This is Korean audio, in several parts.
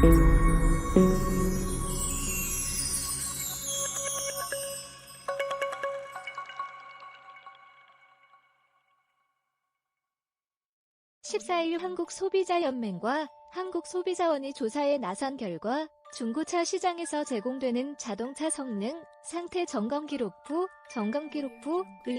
(14일) 한국소비자연맹과 한국소비자원이 조사에 나선 결과 중고차 시장에서 제공되는 자동차 성능, 상태 점검기록부의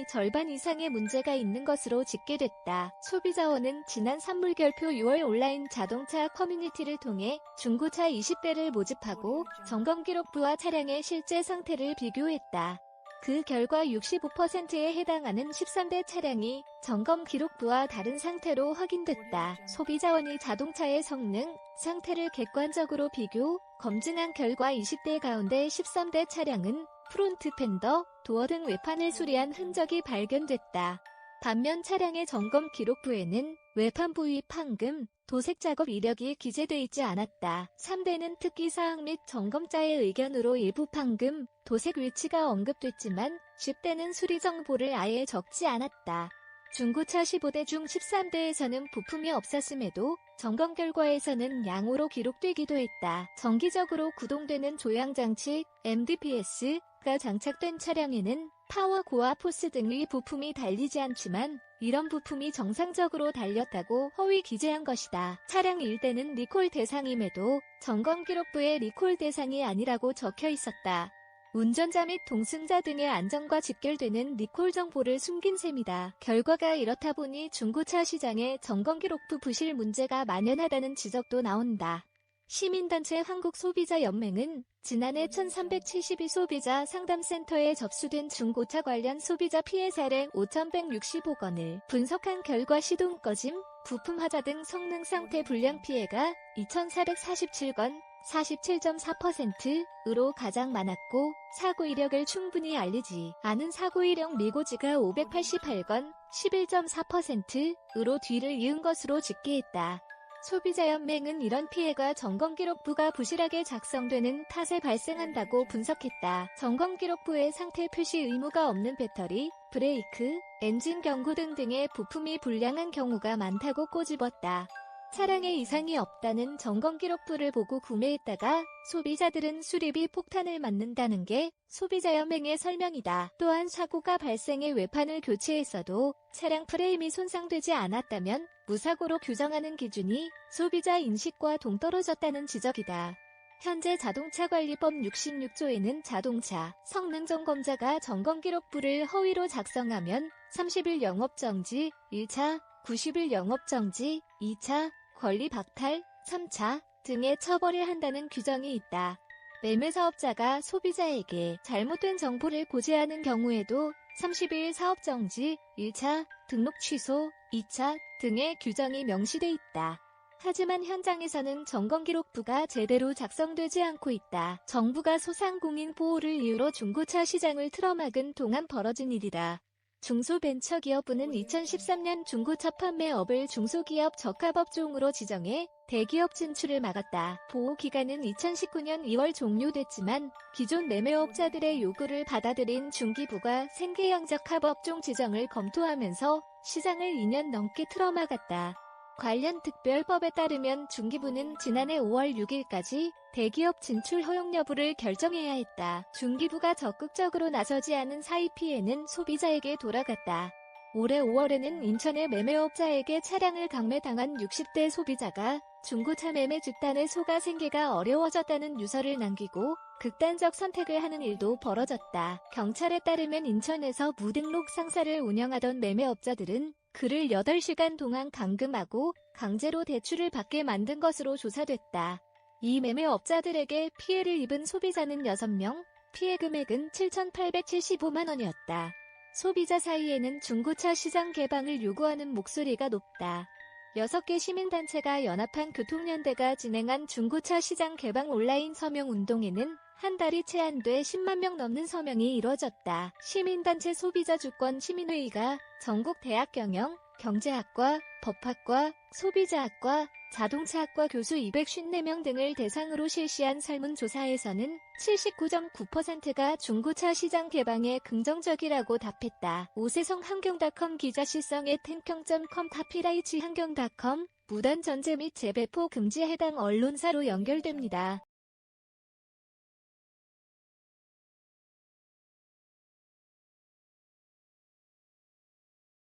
절반 이상의 문제가 있는 것으로 집계됐다. 소비자원은 지난 3월 발표 6월 온라인 자동차 커뮤니티를 통해 중고차 20대를 모집하고 점검기록부와 차량의 실제 상태를 비교했다. 그 결과 65%에 해당하는 13대 차량이 점검기록부와 다른 상태로 확인됐다. 소비자원이 자동차의 성능, 상태를 객관적으로 비교, 검증한 결과 20대 가운데 13대 차량은 프론트 팬더, 도어 등 외판을 수리한 흔적이 발견됐다. 반면 차량의 점검 기록부에는 외판 부위 판금, 도색 작업 이력이 기재돼 있지 않았다. 3대는 특기사항 및 점검자의 의견으로 일부 판금, 도색 위치가 언급됐지만 10대는 수리 정보를 아예 적지 않았다. 중고차 15대 중 13대에서는 부품이 없었음에도 점검 결과에서는 양호로 기록되기도 했다. 정기적으로 구동되는 조향장치 MDPS가 장착된 차량에는 파워 고와 포스 등의 부품이 달리지 않지만 이런 부품이 정상적으로 달렸다고 허위 기재한 것이다. 차량 1대는 리콜 대상임에도 점검 기록부에 리콜 대상이 아니라고 적혀 있었다. 운전자 및 동승자 등의 안전과 직결되는 리콜 정보를 숨긴 셈이다. 결과가 이렇다 보니 중고차 시장에 점검기록부 부실 문제가 만연하다는 지적도 나온다. 시민단체 한국소비자연맹은 지난해 1372 소비자 상담센터에 접수된 중고차 관련 소비자 피해 사례 5165건을 분석한 결과 시동 꺼짐, 부품 하자 등 성능 상태 불량 피해가 2447건, 47.4%으로 가장 많았고 사고 이력을 충분히 알리지 않은 사고 이력 미고지가 588건, 11.4%으로 뒤를 이은 것으로 집계했다. 소비자연맹은 이런 피해가 점검기록부가 부실하게 작성되는 탓에 발생한다고 분석했다. 점검기록부에 상태 표시 의무가 없는 배터리, 브레이크, 엔진 경고 등등의 부품이 불량한 경우가 많다고 꼬집었다. 차량에 이상이 없다는 점검기록부를 보고 구매했다가 소비자들은 수리비 폭탄을 맞는다는 게 소비자연맹의 설명이다. 또한 사고가 발생해 외판을 교체했어도 차량 프레임이 손상되지 않았다면 무사고로 규정하는 기준이 소비자 인식과 동떨어졌다는 지적이다. 현재 자동차관리법 66조에는 자동차 성능점검자가 점검기록부를 허위로 작성하면 30일 영업정지, 1차, 90일 영업정지, 2차, 권리 박탈, 3차 등의 처벌을 한다는 규정이 있다. 매매사업자가 소비자에게 잘못된 정보를 고지하는 경우에도 30일 사업정지, 1차, 등록 취소, 2차 등의 규정이 명시돼 있다. 하지만 현장에서는 점검기록부가 제대로 작성되지 않고 있다. 정부가 소상공인 보호를 이유로 중고차 시장을 틀어막은 동안 벌어진 일이다. 중소벤처기업부는 2013년 중고차 판매업을 중소기업 적합업종으로 지정해 대기업 진출을 막았다. 보호기간은 2019년 2월 종료됐지만 기존 매매업자들의 요구를 받아들인 중기부가 생계형적합업종 지정을 검토하면서 시장을 2년 넘게 틀어막았다. 관련 특별법에 따르면 중기부는 지난해 5월 6일까지 대기업 진출 허용 여부를 결정해야 했다. 중기부가 적극적으로 나서지 않은 사이 피해는 소비자에게 돌아갔다. 올해 5월에는 인천의 매매업자에게 차량을 강매당한 60대 소비자가 중고차 매매 집단에 속아 생계가 어려워졌다는 유서를 남기고 극단적 선택을 하는 일도 벌어졌다. 경찰에 따르면 인천에서 무등록 상사를 운영하던 매매업자들은 그를 8시간 동안 감금하고 강제로 대출을 받게 만든 것으로 조사됐다. 이 매매업자들에게 피해를 입은 소비자는 6명, 피해 금액은 7,875만 원이었다. 소비자 사이에는 중고차 시장 개방을 요구하는 목소리가 높다. 6개 시민단체가 연합한 교통연대가 진행한 중고차 시장 개방 온라인 서명 운동에는 한 달이 채 안 돼 10만 명 넘는 서명이 이뤄졌다. 시민단체 소비자주권 시민회의가 전국 대학 경영, 경제학과, 법학과, 소비자학과, 자동차학과 교수 254명 등을 대상으로 실시한 설문조사에서는 79.9%가 중고차 시장 개방에 긍정적이라고 답했다. 오세성 한경닷컴 기자 실성 @한경.com 카피라이치 한경닷컴 무단 전제 및 재배포 금지에 해당 언론사로 연결됩니다.